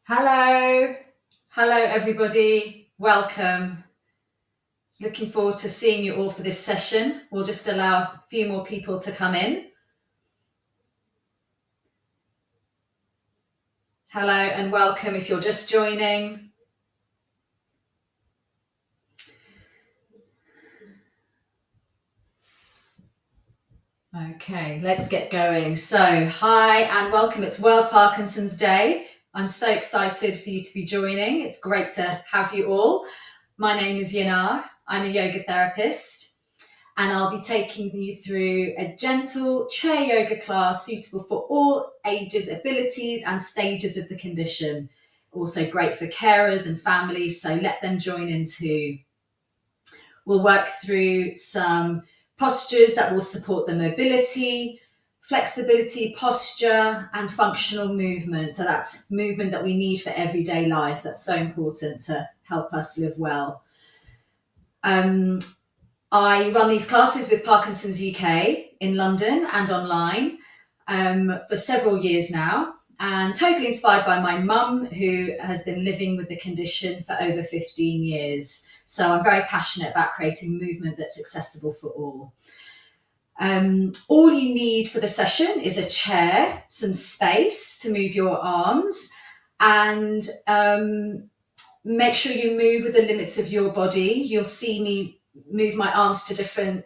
Hello, hello everybody, welcome. Looking forward to seeing you all for this session. We'll just allow a few more people to come in. Hello and welcome if you're just joining. Okay, let's get going. So, hi and welcome. It's World Parkinson's Day. I'm so excited for you to be joining. It's great to have you all. My name is Yanar. I'm a yoga therapist, and I'll be taking you through a gentle chair yoga class suitable for all ages, abilities, and stages of the condition. Also great for carers and families, so let them join in too. We'll work through some postures that will support the mobility, flexibility, posture, and functional movement. So that's movement that we need for everyday life. That's so important to help us live well. I run these classes with Parkinson's UK in London and online for several years now, and totally inspired by my mum, who has been living with the condition for over 15 years. So I'm very passionate about creating movement that's accessible for all. All you need for the session is a chair, some space to move your arms, and make sure you move with the limits of your body. You'll see me move my arms to different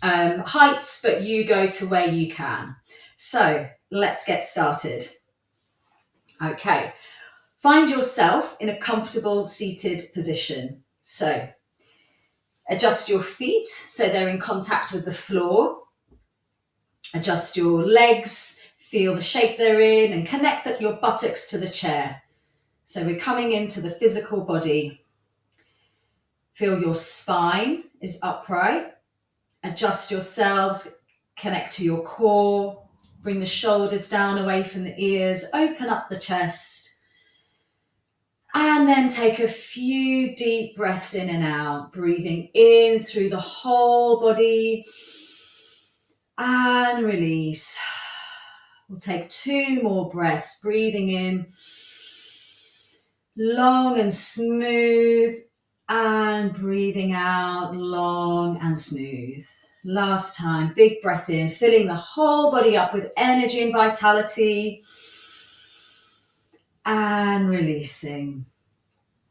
heights, but you go to where you can. So let's get started. Okay, find yourself in a comfortable seated position. So adjust your feet so they're in contact with the floor. Adjust your legs, feel the shape they're in, and connect your buttocks to the chair. So we're coming into the physical body. Feel your spine is upright. Adjust yourselves, connect to your core, bring the shoulders down away from the ears, open up the chest, and then take a few deep breaths in and out, breathing in through the whole body and release. We'll take 2 more breaths, breathing in long and smooth, and breathing out long and smooth. Last time, big breath in, filling the whole body up with energy and vitality, and releasing.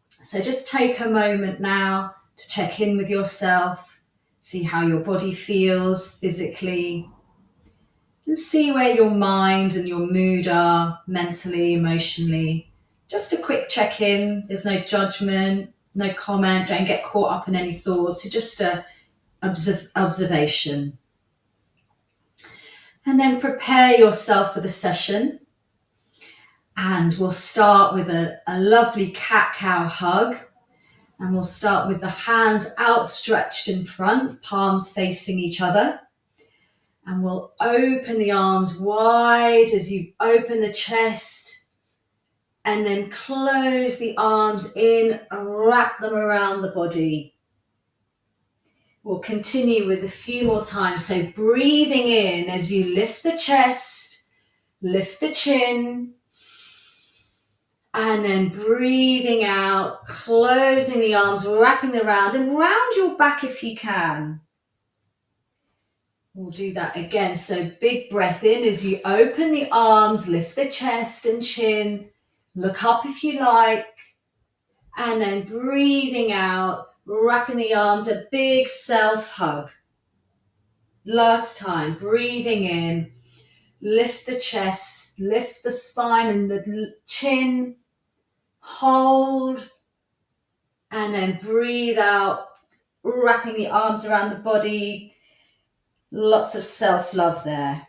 So just take a moment now to check in with yourself, see how your body feels physically, and see where your mind and your mood are mentally, emotionally. Just a quick check-in. There's no judgment, no comment. Don't get caught up in any thoughts. Just a observation. And then prepare yourself for the session. And we'll start with a lovely cat-cow hug. And we'll start with the hands outstretched in front, palms facing each other. And we'll open the arms wide as you open the chest, and then close the arms in and wrap them around the body. We'll continue with a few more times. So breathing in as you lift the chest, lift the chin, and then breathing out, closing the arms, wrapping them around, and round your back if you can. We'll do that again. So big breath in as you open the arms, lift the chest and chin, look up if you like, and then breathing out, wrapping the arms, a big self hug. Last time, breathing in, lift the chest, lift the spine and the chin, hold, and then breathe out, wrapping the arms around the body. Lots of self-love there.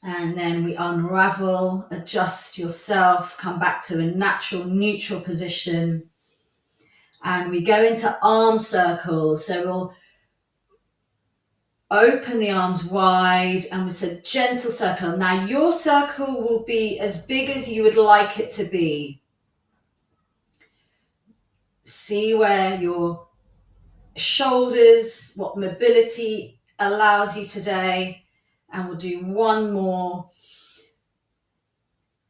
And then we unravel, adjust yourself, come back to a natural, neutral position. And we go into arm circles. So we'll open the arms wide and it's a gentle circle. Now your circle will be as big as you would like it to be. See where your shoulders, what mobility allows you today. And we'll do one more.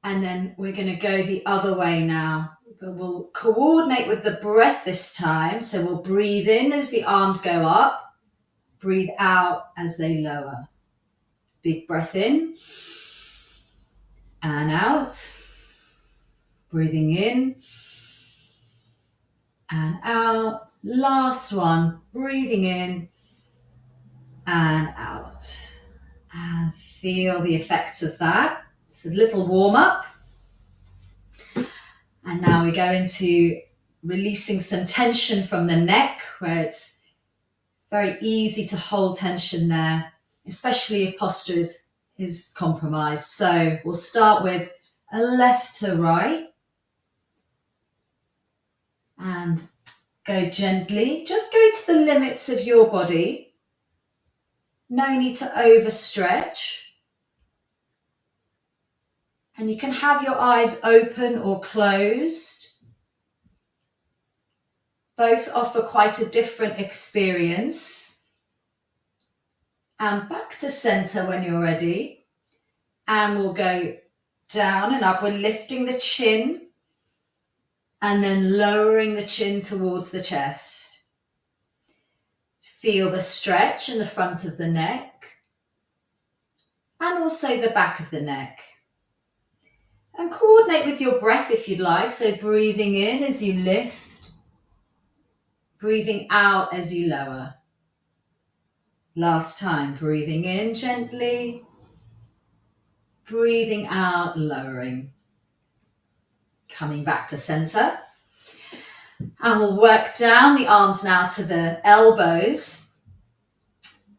And then we're going to go the other way now. But we'll coordinate with the breath this time. So we'll breathe in as the arms go up, breathe out as they lower. Big breath in and out. Breathing in and out. Last one, breathing in and out. And feel the effects of that. It's a little warm up. And now we go into releasing some tension from the neck, where it's very easy to hold tension there, especially if posture is compromised. So we'll start with a left to right and go gently. Just go to the limits of your body. No need to overstretch. And you can have your eyes open or closed. Both offer quite a different experience. And back to center when you're ready. And we'll go down and up. We're lifting the chin and then lowering the chin towards the chest. Feel the stretch in the front of the neck and also the back of the neck. And coordinate with your breath if you'd like. So breathing in as you lift, breathing out as you lower. Last time, breathing in gently, breathing out, lowering. Coming back to center. And we'll work down the arms now to the elbows.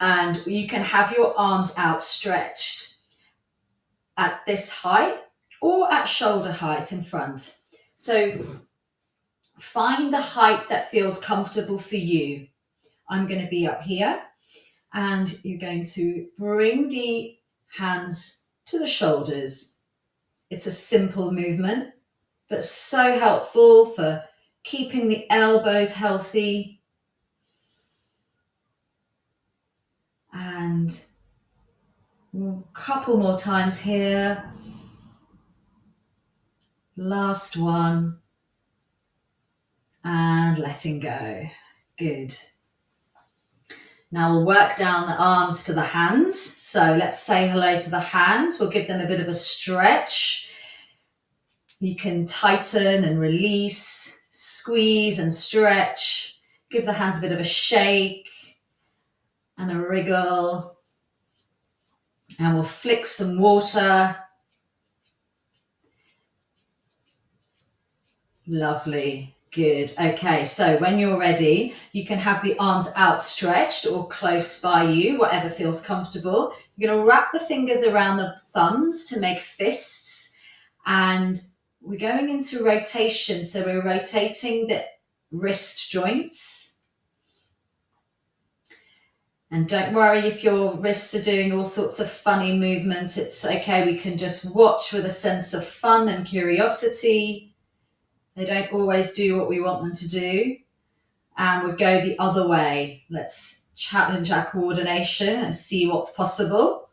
And you can have your arms outstretched at this height or at shoulder height in front. So find the height that feels comfortable for you. I'm going to be up here and you're going to bring the hands to the shoulders. It's a simple movement, but so helpful for keeping the elbows healthy. And a couple more times here. Last one. And letting go. Good. Now we'll work down the arms to the hands. So let's say hello to the hands. We'll give them a bit of a stretch. You can tighten and release, squeeze and stretch. Give the hands a bit of a shake and a wriggle. And we'll flick some water. Lovely. Good. Okay, so when you're ready, you can have the arms outstretched or close by you, whatever feels comfortable. You're going to wrap the fingers around the thumbs to make fists, and we're going into rotation. So we're rotating the wrist joints. And don't worry if your wrists are doing all sorts of funny movements. It's okay. We can just watch with a sense of fun and curiosity. They don't always do what we want them to do. And we'll go the other way. Let's challenge our coordination and see what's possible.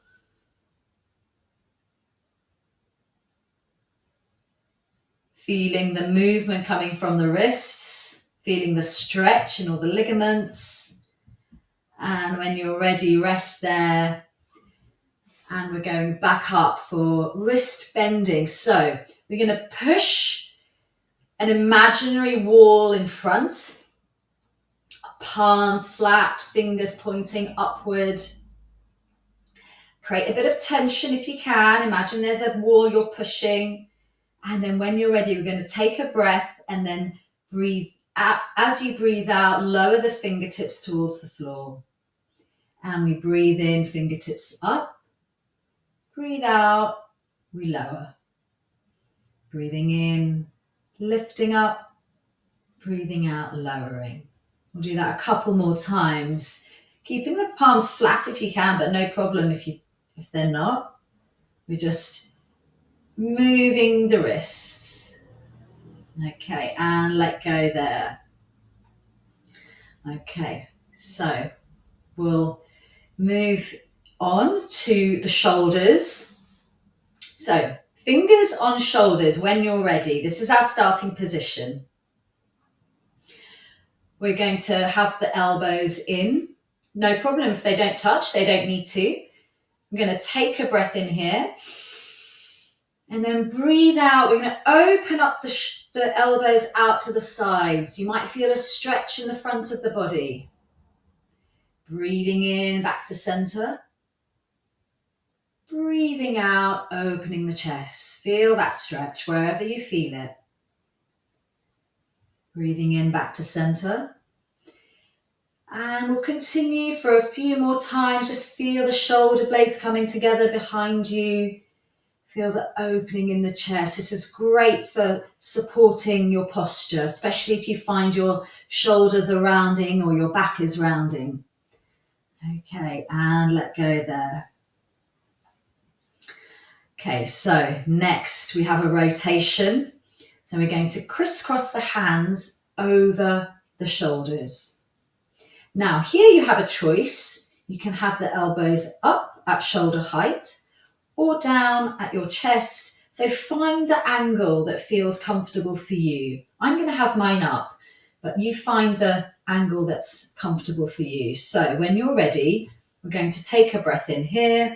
Feeling the movement coming from the wrists, feeling the stretch in all the ligaments. And when you're ready, rest there. And we're going back up for wrist bending. So we're going to push an imaginary wall in front, palms flat, fingers pointing upward. Create a bit of tension if you can. Imagine there's a wall you're pushing. And then when you're ready, we're going to take a breath and then breathe out. As you breathe out, lower the fingertips towards the floor. And we breathe in, fingertips up. Breathe out, we lower. Breathing in, lifting up, breathing out, lowering. We'll do that a couple more times. Keeping the palms flat if you can, but no problem if they're not. We're just moving the wrists. Okay, and let go there. Okay, so we'll move on to the shoulders. So Fingers on shoulders when you're ready. This is our starting position. We're going to have the elbows in. No problem if they don't touch, they don't need to. I'm going to take a breath in here. And then breathe out. We're going to open up the elbows out to the sides. You might feel a stretch in the front of the body. Breathing in, back to center. Breathing out, opening the chest. Feel that stretch wherever you feel it. Breathing in, back to center. And we'll continue for a few more times. Just feel the shoulder blades coming together behind you. Feel the opening in the chest. This is great for supporting your posture, especially if you find your shoulders are rounding or your back is rounding. Okay, and let go there. Okay, so next we have a rotation. So we're going to crisscross the hands over the shoulders. Now here you have a choice. You can have the elbows up at shoulder height or down at your chest. So find the angle that feels comfortable for you. I'm going to have mine up, but you find the angle that's comfortable for you. So when you're ready, we're going to take a breath in here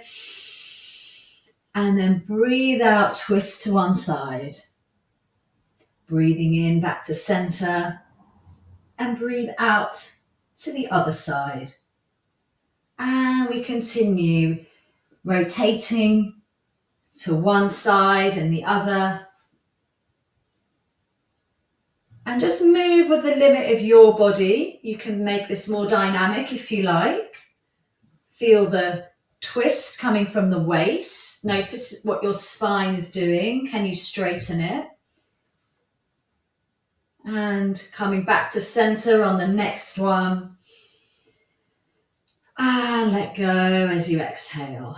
and then breathe out, twist to one side. Breathing in, back to center, and breathe out to the other side. And we continue rotating to one side and the other. And just move with the limit of your body. You can make this more dynamic if you like. Feel the twist coming from the waist. Notice what your spine is doing. Can you straighten it? And coming back to center on the next one. And let go as you exhale.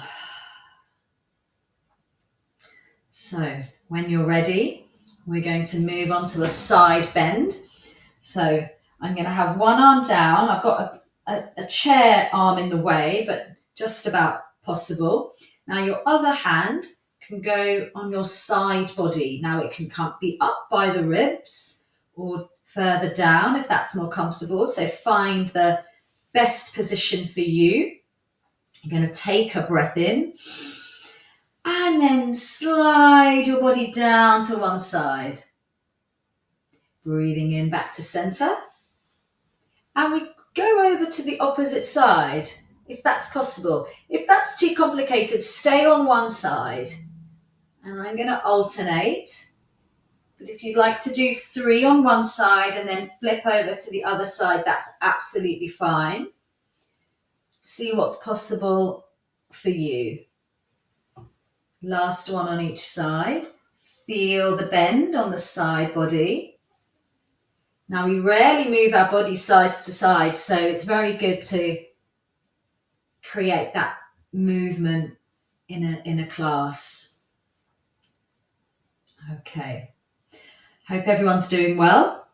So when you're ready, we're going to move on to a side bend. So I'm going to have one arm down. I've got a chair arm in the way, but just about possible. Now your other hand can go on your side body. Now it can be up by the ribs or further down if that's more comfortable. So find the best position for you. You're going to take a breath in and then slide your body down to one side. Breathing in, back to center. And we go over to the opposite side if that's possible. If that's too complicated, stay on one side. And I'm going to alternate. But if you'd like to do 3 on one side and then flip over to the other side, that's absolutely fine. See what's possible for you. Last one on each side. Feel the bend on the side body. Now we rarely move our body side to side, so it's very good to create that movement in a class. Okay. Hope everyone's doing well.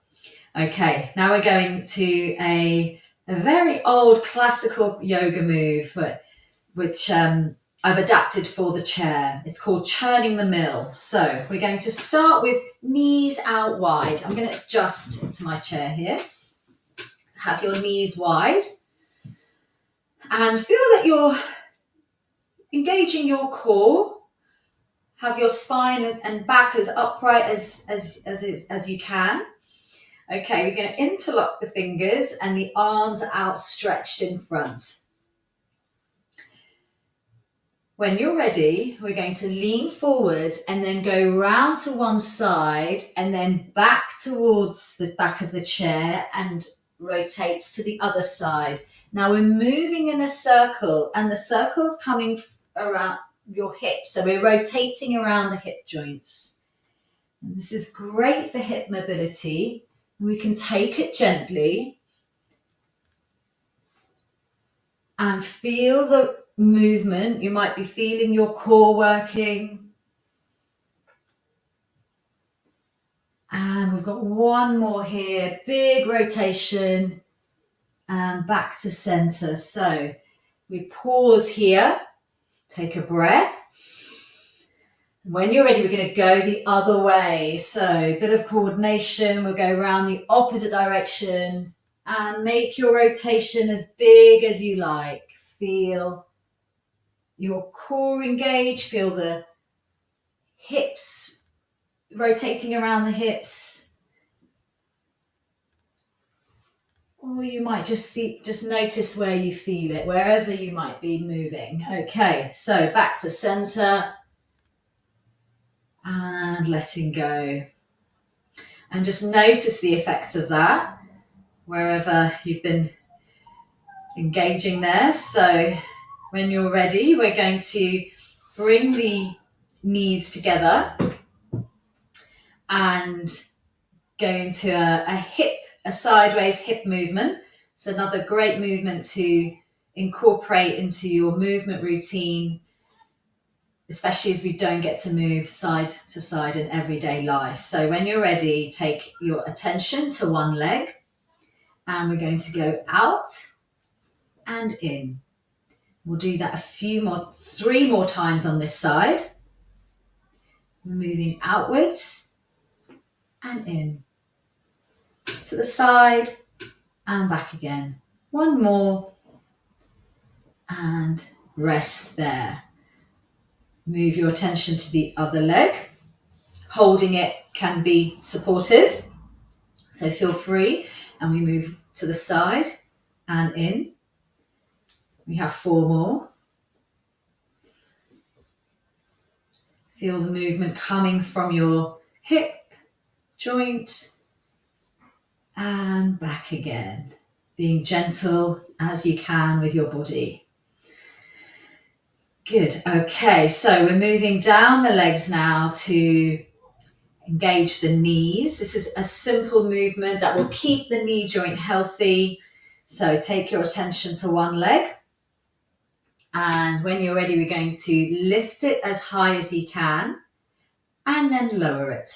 Okay, now we're going to a very old classical yoga move, which I've adapted for the chair. It's called churning the mill. So we're going to start with knees out wide. I'm going to adjust into my chair here. Have your knees wide. And feel that you're engaging your core. Have your spine and back as upright as you can. Okay, we're going to interlock the fingers and the arms outstretched in front. When you're ready, we're going to lean forward and then go round to one side and then back towards the back of the chair and rotate to the other side. Now we're moving in a circle and the circle's coming around your hips. So we're rotating around the hip joints. And this is great for hip mobility. We can take it gently and feel the movement. You might be feeling your core working. And we've got one more here, big rotation and back to center. So we pause here, take a breath, When you're ready, we're going to go the other way. So a bit of coordination. We'll go around the opposite direction and make your rotation as big as you like. Feel your core engage. Feel the hips rotating around the hips. Or you might just notice where you feel it, wherever you might be moving. Okay, so back to center and letting go. And just notice the effect of that wherever you've been engaging there. So when you're ready, we're going to bring the knees together and go into a sideways hip movement. It's another great movement to incorporate into your movement routine, especially as we don't get to move side to side in everyday life. So when you're ready, take your attention to one leg and we're going to go out and in. We'll do that 3 more times on this side. Moving outwards and in. To the side and back again. One more and rest there. Move your attention to the other leg. Holding it can be supportive, so feel free. And we move to the side and in. We have 4 more. Feel the movement coming from your hip joint and back again, being gentle as you can with your body. Good. Okay, so we're moving down the legs now to engage the knees. This is a simple movement that will keep the knee joint healthy. So take your attention to one leg. And when you're ready, we're going to lift it as high as you can and then lower it.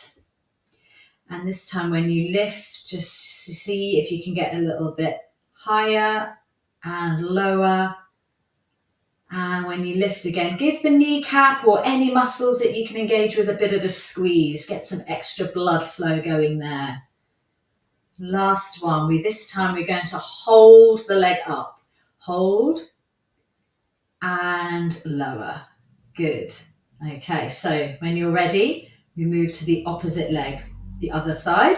And this time when you lift, just see if you can get a little bit higher and lower. And when you lift again, give the kneecap or any muscles that you can engage with a bit of a squeeze. Get some extra blood flow going there. Last one. This time we're going to hold the leg up. Hold and lower. Good. Okay, so when you're ready, we move to the opposite leg, the other side.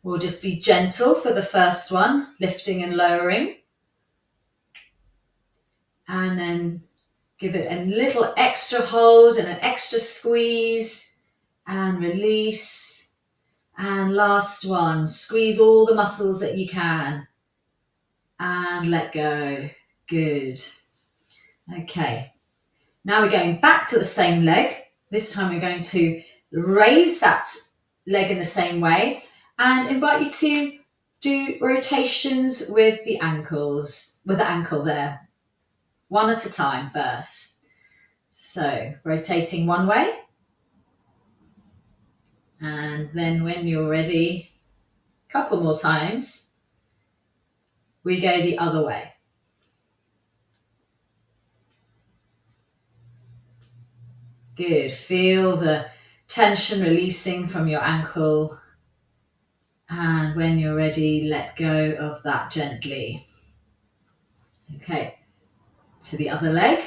We'll just be gentle for the first one, lifting and lowering. And then give it a little extra hold and an extra squeeze and release. And last one, squeeze all the muscles that you can and let go. Good. Okay. Now we're going back to the same leg. This time we're going to raise that leg in the same way and invite you to do rotations with the ankles, with the ankle there. One at a time first. So rotating one way. And then when you're ready, a couple more times, we go the other way. Good. Feel the tension releasing from your ankle. And when you're ready, let go of that gently. Okay. To the other leg.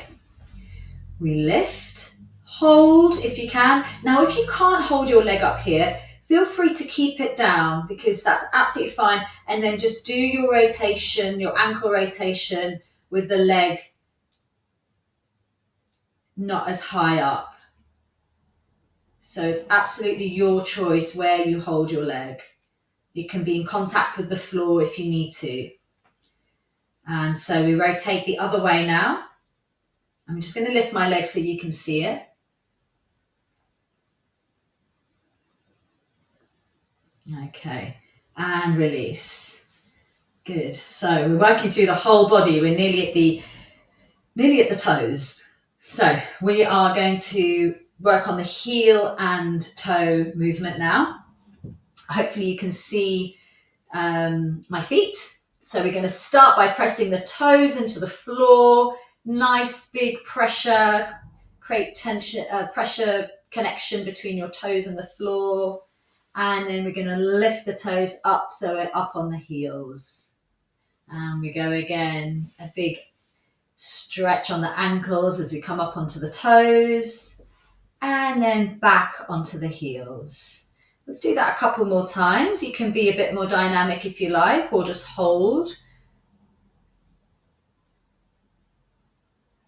We lift, hold if you can. Now, if you can't hold your leg up here, feel free to keep it down because that's absolutely fine. And then just do your rotation, your ankle rotation with the leg not as high up. So it's absolutely your choice where you hold your leg. It can be in contact with the floor if you need to. And so we rotate the other way now. I'm just going to lift my leg so you can see it. Okay, and release. Good. So we're working through the whole body. We're nearly at the toes. So we are going to work on the heel and toe movement now. Hopefully you can see my feet. So we're going to start by pressing the toes into the floor. Nice big pressure, create tension, pressure connection between your toes and the floor. And then we're going to lift the toes up so we're up on the heels. And we go again, a big stretch on the ankles as we come up onto the toes. And then back onto the heels. We'll do that a couple more times. You can be a bit more dynamic if you like, or just hold.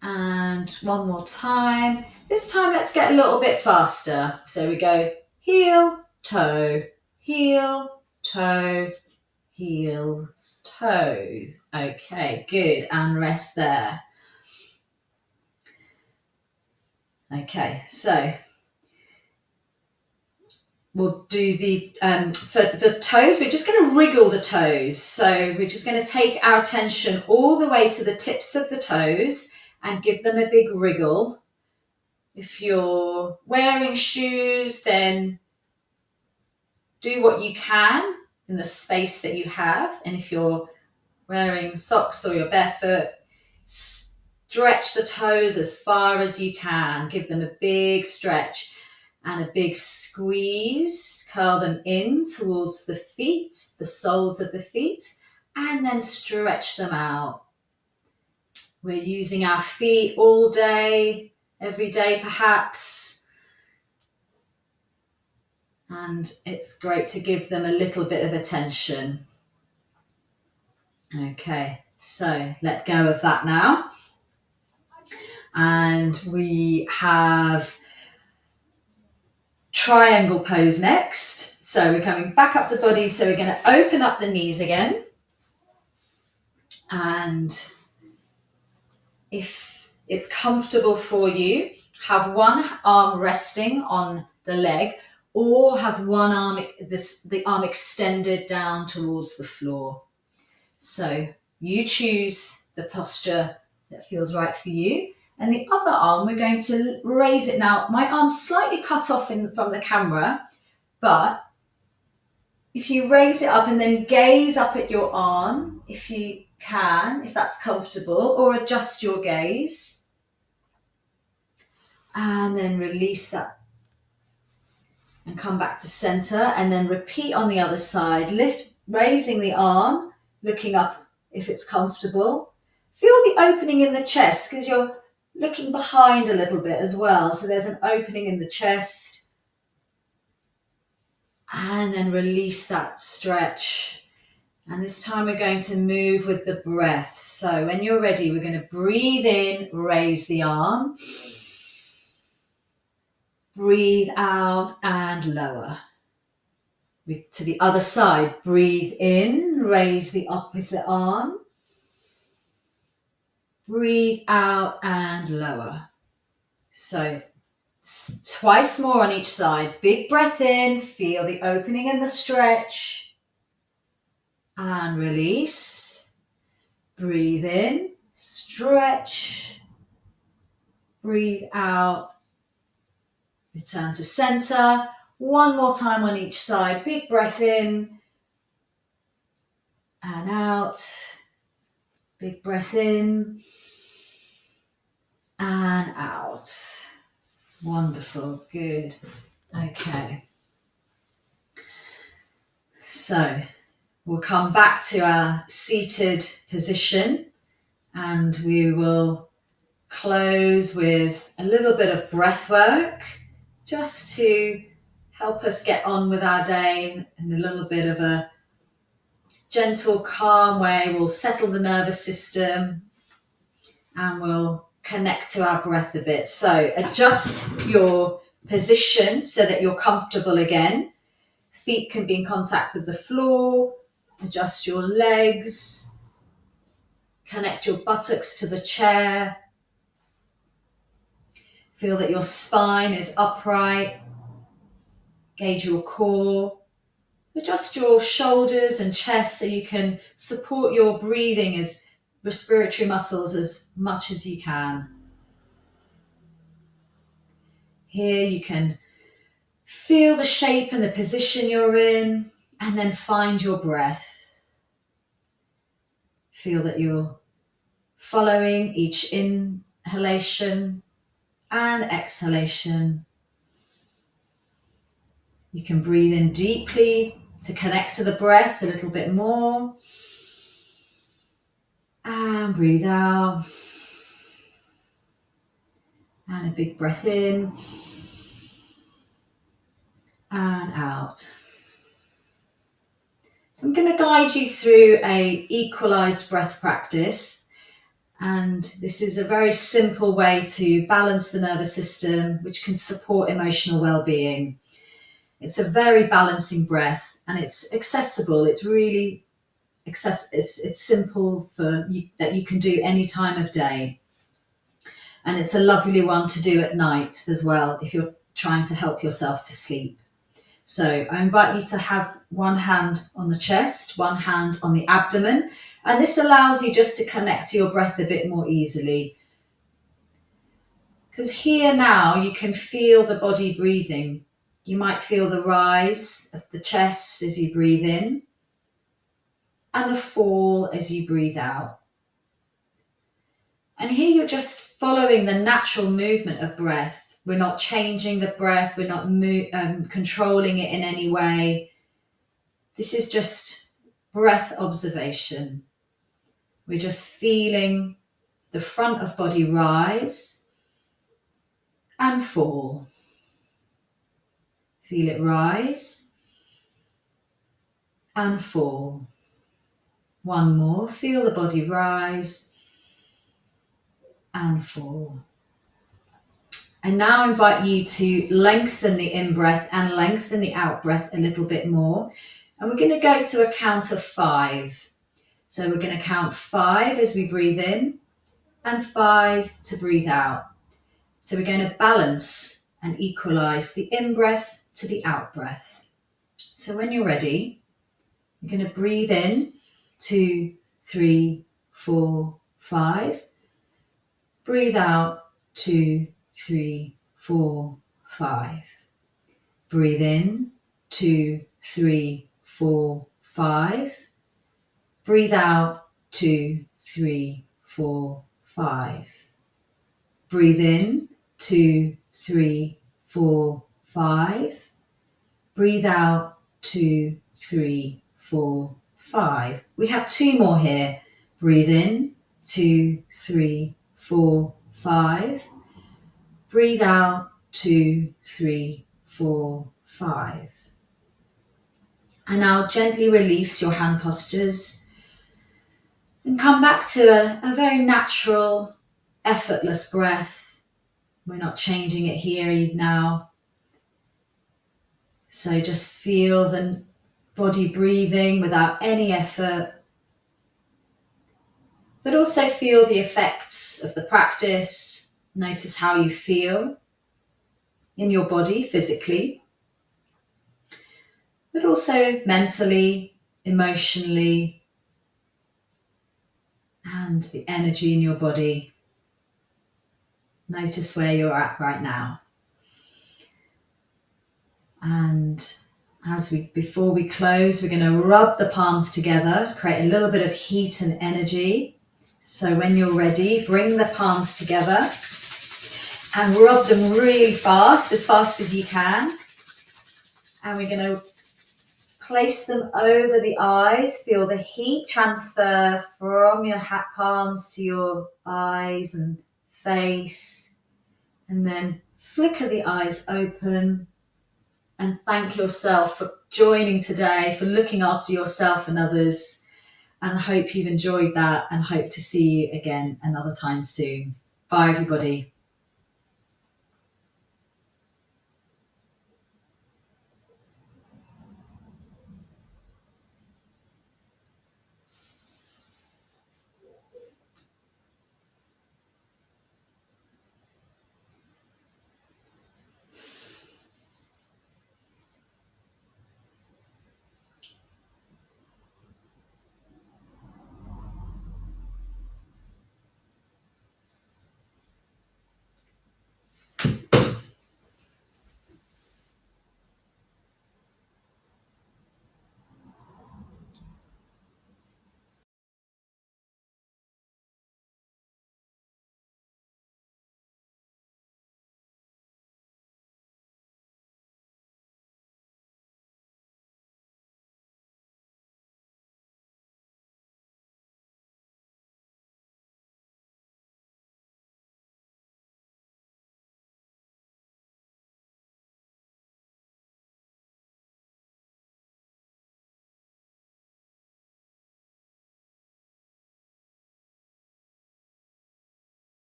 And one more time. This time let's get a little bit faster. So we go heel, toe, heel, toe, heels, toes. Okay, good. And rest there. Okay, so we'll do the, for the toes, we're just going to wriggle the toes. So we're just going to take our attention all the way to the tips of the toes and give them a big wriggle. If you're wearing shoes, then do what you can in the space that you have. And if you're wearing socks or you're barefoot, stretch the toes as far as you can. Give them a big stretch and a big squeeze. Curl them in towards the feet, the soles of the feet, and then stretch them out. We're using our feet all day, every day perhaps. And it's great to give them a little bit of attention. Okay, so let go of that now. And we have triangle pose next. So we're coming back up the body. So we're going to open up the knees again. And if it's comfortable for you, have one arm resting on the leg, or have one arm, the arm extended down towards the floor. So you choose the posture that feels right for you. And the other arm, we're going to raise it now. My arm's slightly cut off from the camera, but if you raise it up and then gaze up at your arm, if you can, if that's comfortable, or adjust your gaze. And then release that and come back to center, and then repeat on the other side. Lift, raising the arm, looking up if it's comfortable. Feel the opening in the chest because you're looking behind a little bit as well. So there's an opening in the chest. And then release that stretch. And this time we're going to move with the breath. So when you're ready, we're going to breathe in, raise the arm. Breathe out and lower. To the other side, breathe in, raise the opposite arm. Breathe out and lower. So twice more on each side. Big breath in, feel the opening and the stretch. And release. Breathe in, stretch. Breathe out. Return to center. One more time on each side. Big breath in and out. Big breath in and out. Wonderful. Good. Okay. So we'll come back to our seated position and we will close with a little bit of breath work just to help us get on with our day in a little bit of a gentle, calm way. We'll settle the nervous system and we'll connect to our breath a bit. So adjust your position so that you're comfortable again. Feet can be in contact with the floor. Adjust your legs. Connect your buttocks to the chair. Feel that your spine is upright. Gauge your core. Adjust your shoulders and chest so you can support your breathing as respiratory muscles as much as you can. Here you can feel the shape and the position you're in, and then find your breath. Feel that you're following each inhalation and exhalation. You can breathe in deeply to connect to the breath a little bit more. And breathe out. And a big breath in. And out. So I'm going to guide you through a equalized breath practice. And this is a very simple way to balance the nervous system, which can support emotional well-being. It's a very balancing breath and it's accessible. It's really it's simple for you, that you can do any time of day. And it's a lovely one to do at night as well if you're trying to help yourself to sleep. So I invite you to have one hand on the chest, one hand on the abdomen, and this allows you just to connect to your breath a bit more easily. Because here now you can feel the body breathing. You might feel the rise of the chest as you breathe in and the fall as you breathe out. And here you're just following the natural movement of breath. We're not changing the breath, we're not controlling it in any way. This is just breath observation. We're just feeling the front of body rise and fall. Feel it rise and fall. One more. Feel the body rise and fall. And now I invite you to lengthen the in-breath and lengthen the out-breath a little bit more. And we're going to go to a count of 5. So we're going to count 5 as we breathe in and 5 to breathe out. So we're going to balance and equalize the in-breath to the out-breath. So when you're ready, you're going to breathe in 2, 3, 4, 5. Breathe out 2, 3, 4, 5. Breathe in 2, 3, 4, 5. Breathe out 2, 3, 4, 5. Breathe in 2, 3, 4, 5. Breathe out 2, 3, 4, 5. We have 2 more here. Breathe in 2, 3, 4, 5. Breathe out 2, 3, 4, 5. And now gently release your hand postures and come back to a very natural, effortless breath. We're not changing it here now. So just feel the body breathing without any effort, but also feel the effects of the practice. Notice how you feel in your body physically, but also mentally, emotionally, and the energy in your body. Notice where you're at right now. And before we close, we're going to rub the palms together, create a little bit of heat and energy. So when you're ready, bring the palms together and rub them really fast as you can. And we're going to place them over the eyes. Feel the heat transfer from your palms to your eyes and face. And then flicker the eyes open. And thank yourself for joining today, for looking after yourself and others. And I hope you've enjoyed that and hope to see you again another time soon. Bye, everybody.